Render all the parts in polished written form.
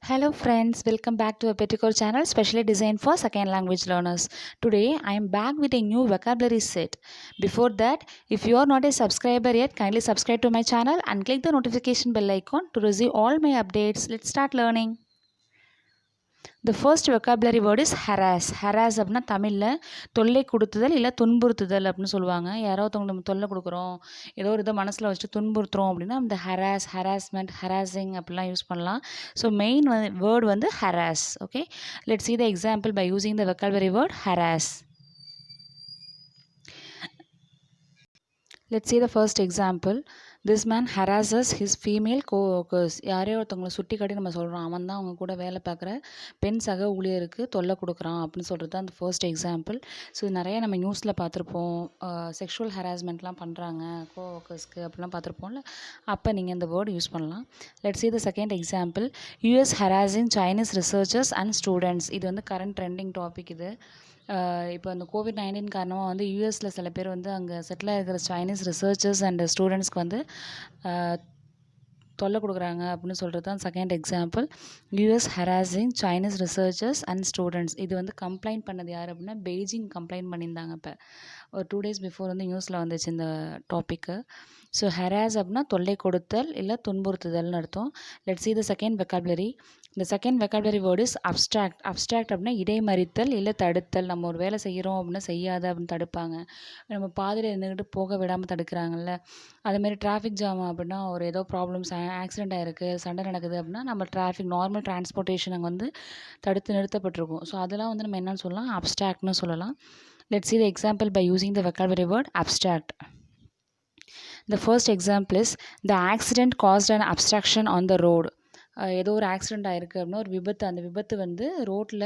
Hello friends, welcome back to a Petticore channel specially designed for second language learners. Today I am back with a new vocabulary set. Before that, if you are not a subscriber yet, kindly subscribe to my channel and click the notification bell icon to receive all my updates. Let's start learning. The first vocabulary word is harass. Harass அப்படின்னா தமிழில் தொல்லை கொடுத்துதல் இல்லை துன்புறுத்துதல் அப்படின்னு சொல்லுவாங்க. யாரோ ஒருத்தவங்க நம்ம தொல்லை கொடுக்குறோம், ஏதோ ஒரு இதை மனசில் வச்சுட்டு துன்புறுத்துறோம் அப்படின்னா அந்த ஹராஸ்மெண்ட், ஹராசிங் அப்படிலாம் யூஸ் பண்ணலாம். ஸோ மெயின் வேர்டு வந்து harass. Okay, let's see the example by using the vocabulary word harass. Let's see the first example. This man harasses his female co-workers. யாரையோ ஒருத்தவங்களை சுட்டி காட்டி நம்ம சொல்கிறோம், அவன் தான் அவங்க கூட வேலை பார்க்குற பெண் சக ஊழியருக்கு தொல்லை கொடுக்குறான் அப்படின்னு சொல்கிறது தான் அந்த ஃபர்ஸ்ட் எக்ஸாம்பிள். ஸோ நிறைய நம்ம நியூஸில் பார்த்துருப்போம், செக்ஷுவல் ஹராஸ்மெண்ட்லாம் பண்ணுறாங்க கோ-ஒர்க்கர்ஸ்க்கு அப்படிலாம் பார்த்துருப்போம்ல. அப்போ நீங்கள் இந்த வேர்டு யூஸ் பண்ணலாம். Let's see the second example. US harassing Chinese researchers and students. இது வந்து கரண்ட் ட்ரெண்டிங் டாபிக். இது இப்போ அந்த COVID-19 காரணமாக வந்து யூஎஸில் சில பேர் வந்து அங்கே செட்டில் இருக்கிற சைனீஸ் ரிசர்ச்சர்ஸ் அண்ட் ஸ்டூடெண்ட்ஸ்க்கு வந்து தொல்லை கொடுக்குறாங்க அப்படின்னு சொல்கிறது தான் second example. US harassing Chinese researchers and students. இது வந்து கம்ப்ளைண்ட் பண்ணது யார் அப்படின்னா பெய்ஜிங் கம்ப்ளைண்ட் பண்ணியிருந்தாங்க. இப்போ ஒரு 2 days பிஃபோர் வந்து நியூஸில் வந்துச்சு இந்த டாப்பிக்கு. ஸோ ஹராஸ் அப்படின்னா தொல்லை கொடுத்தல் இல்லை துன்புறுத்துதல்னு அர்த்தம். Let's see the second vocabulary. இந்த second vocabulary word is abstract. abstract அப்படின்னா இடைமறித்தல் இல்லை தடுத்தல். நம்ம ஒரு வேலை செய்கிறோம் அப்படின்னா செய்யாத அப்படின்னு தடுப்பாங்க. நம்ம பாதியில் இருந்துக்கிட்டு போக விடாமல் தடுக்கிறாங்கல்ல. அதேமாதிரி டிராஃபிக் ஜாம் அப்படின்னா ஒரு ஏதோ ப்ராப்ளம்ஸ், ஆக்சிடெண்ட் ஆகிருக்கு, சண்டை நடக்குது அப்படின்னா நம்ம டிராஃபிக் நார்மல் டிரான்ஸ்போர்ட்டேஷன் அங்கே வந்து தடுத்து நிறுத்தப்பட்டிருக்கும். ஸோ அதெல்லாம் வந்து நம்ம என்னன்னு சொல்லலாம், அப்ஸ்ட்ராக்ட்னு சொல்லலாம். Let's see the example by using the vocabulary word abstract. The first example is the accident caused an obstruction on the road. ஏதோ ஒரு ஆக்சிடெண்ட் ஆகிருக்கு அப்படின்னா ஒரு விபத்து, அந்த விபத்து வந்து ரோட்டில்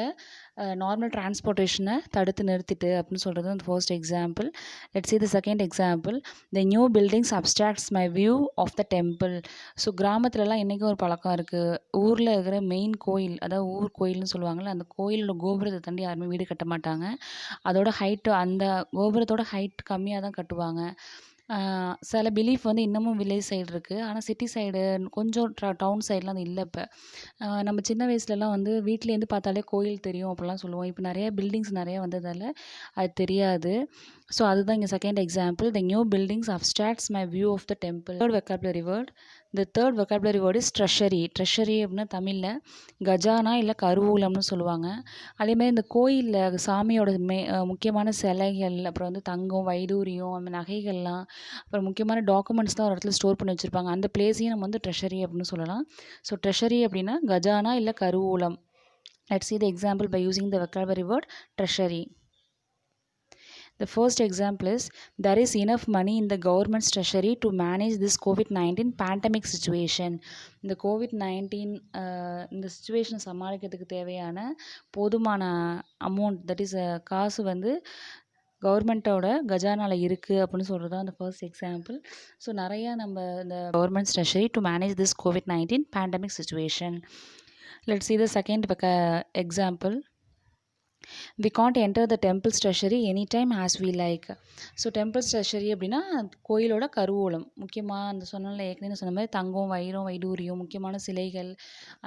நார்மல் டிரான்ஸ்போர்ட்டேஷனை தடுத்து நிறுத்திட்டு அப்படின்னு சொல்கிறது அந்த first example. Let's see the second example. The new buildings obstructs my view of the temple. So கிராமத்துலலாம் இன்றைக்கும் ஒரு பழக்கம் இருக்குது, ஊரில் இருக்கிற மெயின் கோயில், அதாவது ஊர் கோயில்னு சொல்லுவாங்கள்ல, அந்த கோயிலோட கோபுரத்தை தாண்டி யாருமே வீடு கட்ட மாட்டாங்க. அதோட ஹைட்டு, அந்த கோபுரத்தோட ஹைட் கம்மியாக தான் கட்டுவாங்க. சில பிலீஃப் வந்து இன்னமும் வில்லேஜ் சைடு இருக்குது, ஆனால் சிட்டி சைடு கொஞ்சம் டவுன் சைட்லாம் அது இல்லை. இப்போ நம்ம சின்ன வயசுலலாம் வந்து வீட்லேருந்து பார்த்தாலே கோயில் தெரியும் அப்படிலாம் சொல்லுவோம். இப்போ நிறைய பில்டிங்ஸ் நிறைய வந்ததால் அது தெரியாது. ஸோ அதுதான் இங்கே second example. The new buildings abstracts my view of the temple. Third vocabulary word. The third vocabulary word is treasury. treasury அப்படின்னா தமிழில் கஜானா இல்லை கருவூலம்னு சொல்லுவாங்க. அதேமாதிரி இந்த கோயிலில் சாமியோட முக்கியமான சிலைகள், அப்புறம் வந்து தங்கம், வைடூரியம், அந்த நகைகள்லாம், அப்புறம் முக்கியமான டாக்குமெண்ட்ஸ்லாம் ஒரு இடத்துல ஸ்டோர் பண்ணி வச்சுருப்பாங்க. அந்த பிளேஸையும் நம்ம வந்து ட்ரெஷரி அப்படின்னு சொல்லலாம். ஸோ ட்ரெஷரி அப்படின்னா கஜானா இல்லை கருவூலம். Let's see the example by using the vocabulary word treasury. The first example is there is enough money in the government's treasury to manage this COVID-19 pandemic situation. இந்த COVID-19 இந்த சுச்சுவேஷனை சமாளிக்கிறதுக்கு தேவையான போதுமான amount, that is காசு வந்து கவர்மெண்ட்டோட கஜானாவில் இருக்குது அப்படின்னு சொல்கிறது தான் அந்த ஃபர்ஸ்ட் எக்ஸாம்பிள். ஸோ நிறையா நம்ம இந்த governments treasury to manage this COVID-19 pandemic situation. Let's see the second example. We can't enter the temple's treasury anytime as we like. So temples treasury அப்படின்னா கோயிலோட கருவூலம். முக்கியமாக அந்த சொன்னால ஏற்கனவே சொன்ன மாதிரி தங்கம், வைரம், வைடூரியம், முக்கியமான சிலைகள்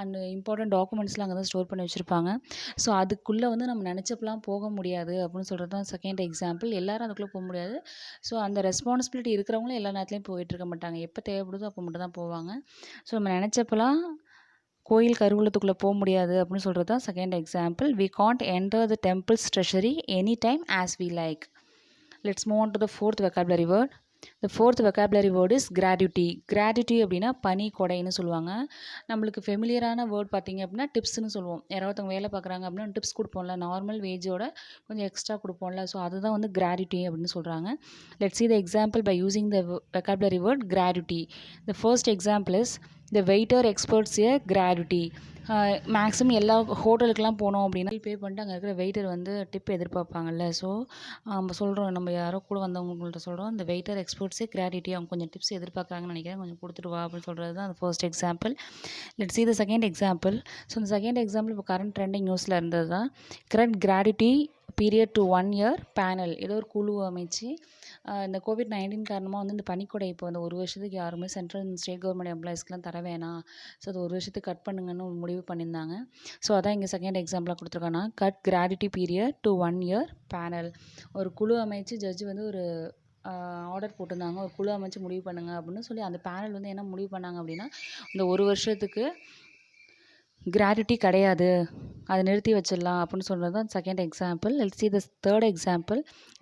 அண்ட் இம்பார்ட்டன்ட் டாக்குமெண்ட்ஸ்லாம் அங்கே தான் ஸ்டோர் பண்ணி வச்சுருப்பாங்க. ஸோ அதுக்குள்ளே வந்து நம்ம நினச்சப்பெல்லாம் போக முடியாது அப்படின்னு சொல்கிறது தான் செகண்ட் எக்ஸாம்பிள். எல்லோரும் அதுக்குள்ளே போக முடியாது. ஸோ அந்த ரெஸ்பான்சிபிலிட்டி இருக்கிறவங்களும் எல்லா நேரத்துலையும் போயிட்டு இருக்க மாட்டாங்க. எப்போ தேவைப்படுதோ அப்போ மட்டும் தான் போவாங்க. ஸோ நம்ம நினச்சப்பெல்லாம் கோயில் கருவூலத்துக்குள்ளே போக முடியாது அப்படின்னு சொல்கிறது தான் second example. We can't enter the temple's treasury anytime as we like. Let's move on to the fourth vocabulary word. The fourth vocabulary word is gratuity. gratuity அப்படின்னா பனி கொடைன்னு சொல்லுவாங்க. நம்மளுக்கு ஃபெமிலியரான வேர்ட் பார்த்திங்க அப்படின்னா டிப்ஸ்னு சொல்லுவோம். யாராவது வேலை பார்க்குறாங்க அப்படின்னா டிப்ஸ் கொடுப்போம்ல, நார்மல் வேஜோட கொஞ்சம் எக்ஸ்ட்ரா கொடுப்போம்ல. ஸோ அதுதான் வந்து gratuity அப்படின்னு சொல்கிறாங்க. Let's see the example by using the vocabulary word gratuity. The first example is the waiter expects a gratuity. Maximum எல்லா ஹோட்டலுக்கெலாம் போனோம் அப்படின்னா பே பண்ணிட்டு அங்கே இருக்கிற வெயிட்டர் வந்து டிப் எதிர்பார்ப்பாங்கல்ல. ஸோ நம்ம சொல்கிறோம், நம்ம யாரோ கூட வந்தவங்கள்ட்ட சொல்கிறோம், இந்த வெயிட்டர் எக்ஸ்பர்ட்ஸே கிராட்டிட்டி, அவங்க கொஞ்சம் டிப்ஸ் எதிர்பார்க்குறாங்கன்னு நினைக்கிறேன், கொஞ்சம் கொடுத்துட்டு வா அப்படின்னு சொல்கிறது தான் அந்த first example. Let's see the second example. So இந்த செகண்ட் எக்ஸாம்பிள் இப்போ கரண்ட் ட்ரெண்டிங் நியூஸில் இருந்தது தான். கிரெட் கிராட்டிட்டி பீரியட் டு 1 year பேனல். ஏதோ ஒரு குழு அமைச்சு இந்த கோவிட்-19 காரணமா வந்து இந்த பணிக்கொடை இப்போ வந்து 1 வருஷத்துக்கு யாருமே சென்ட்ரல் அண்ட் ஸ்டேட் கவர்மெண்ட் எம்ப்ளாயீஸ்க்குலாம் தர வேணாம். ஸோ அது 1 வருஷத்துக்கு கட் பண்ணுங்கன்னு ஒரு முடிவு பண்ணியிருந்தாங்க. ஸோ அதான் இங்கே செகண்ட் எக்ஸாம்பிளாக கொடுத்துருக்காங்கன்னா, cut gratuity period to 1 year panel. ஒரு குழு அமைச்சு ஜட்ஜ் வந்து ஒரு ஆர்டர் போட்டிருந்தாங்க. ஒரு குழு அமைச்சு முடிவு பண்ணுங்க அப்படின்னு சொல்லி அந்த பேனல் வந்து என்ன முடிவு பண்ணாங்க அப்படின்னா, இந்த 1 வருஷத்துக்கு கிராட்யுட்டி கிடையாது. அத நிறுத்தி வச்சிடலாம் அப்படின்னு சொல்றது தான் second example. Let's see the third example.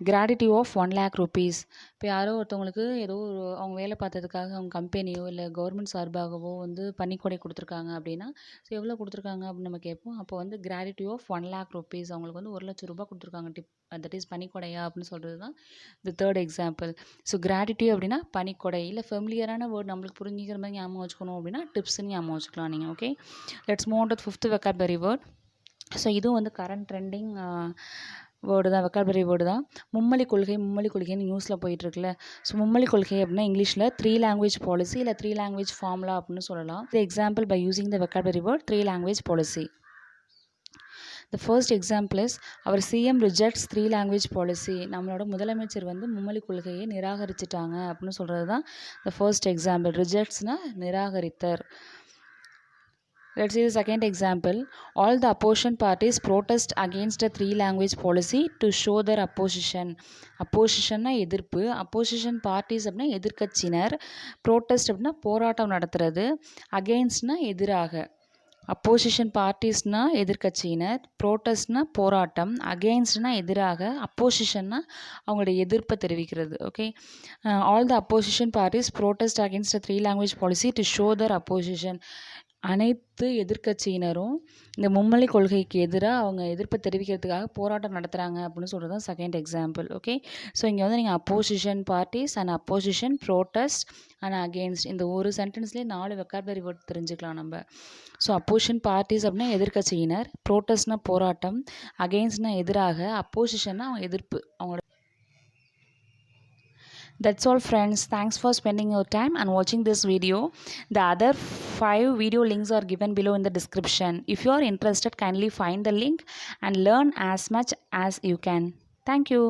Gratuity of 1,00,000 rupees. இப்போ யாரோ ஒருத்தவங்களுக்கு ஏதோ ஒரு அவங்க வேலை பார்த்ததுக்காக அவங்க கம்பெனியோ இல்லை கவர்மெண்ட் சார்பாகவோ வந்து பணிக்கொடை கொடுத்துருக்காங்க அப்படின்னா, ஸோ எவ்வளோ கொடுத்துருக்காங்க அப்படின்னு நம்ம கேட்போம். அப்போ வந்து கிராட்யுட்டி ஆஃப் 1,00,000 ரூபீஸ். அவங்களுக்கு வந்து 1,00,000 ரூபாய் கொடுத்துருக்காங்க தட் இஸ் பணிக்கொடையா அப்படின்னு சொல்கிறது தான் தி தேர்ட் எக்ஸாம்பிள். ஸோ கிராட்யுட்டி அப்படின்னா பணிக்கொடை. இல்லை ஃபெமிலியரான வேர்ட் நம்மளுக்கு புரிஞ்சிக்கிற மாதிரி ஞாபகம் வச்சுக்கணும் அப்படின்னா டிப்ஸ்ன்னு ஞாபகம் வச்சுக்கலாம் நீங்கள். Okay, let's move on to fifth vocabulary word. So இதுவும் வந்து கரண்ட் ட்ரெண்டிங் வேர்டு தான், வெக்காபுலரி வேர்டு தான். மும்மொழி கொள்கைன்னு நியூஸில் போயிட்டுருக்குல்ல. ஸோ மும்மொழி கொள்கை அப்படின்னா இங்கிலீஷில் 3 லாங்குவேஜ் பாலிசி இல்லை 3 லாங்குவேஜ் ஃபார்முலா அப்படின்னு சொல்லலாம். The example by using the vocabulary word 3 language policy. The first example is our CM rejects 3 language policy. நம்மளோட முதலமைச்சர் வந்து மும்மொழி கொள்கையை நிராகரிச்சிட்டாங்க அப்படின்னு சொல்கிறது தான் the first example. Rejectsனா நிராகரித்தர். Let's see the second example. All the opposition parties protest against the 3 language policy to show their opposition. Oppositionனா எதிர்ப்பு. Opposition parties அப்படின்னா எதிர்க்கட்சியினர். Protest அப்படின்னா போராட்டம் நடத்துறது. Againstனா எதிராக. அப்போசிஷன் பார்ட்டிஸ்னா எதிர்க்கட்சியினர், ப்ரோட்டஸ்ட்னா போராட்டம், அகெயின்ஸ்ட்னா எதிராக, அப்போசிஷன்னா அவங்களுடைய எதிர்ப்பை தெரிவிக்கிறது. Okay, all the opposition parties protest against 3 language policy to show their opposition. அனைத்து எதிர்க்கட்சியினரும் இந்த மும்மொழி கொள்கைக்கு எதிராக அவங்க எதிர்ப்பை தெரிவிக்கிறதுக்காக போராட்டம் நடத்துகிறாங்க அப்படின்னு சொல்கிறது தான் செகண்ட் எக்ஸாம்பிள். ஓகே, ஸோ இங்கே வந்து நீங்கள் opposition parties and opposition, protest and against இந்த ஒரு சென்டென்ஸ்லேயே 4 வெக்காபுலரி வேர்ட் தெரிஞ்சுக்கலாம் நம்ம. ஸோ அப்போசிஷன் பார்ட்டிஸ் அப்படின்னா எதிர்க்கட்சியினர், ப்ரோட்டஸ்ட்னா போராட்டம், அகெயின்ஸ்ட்னா எதிராக, அப்போசிஷன்னா அவங்க எதிர்ப்பு அவங்களோட. That's all friends. Thanks for spending your time and watching this video. The other 5 video links are given below in the description. If you are interested, kindly find the link and learn as much as you can. Thank you.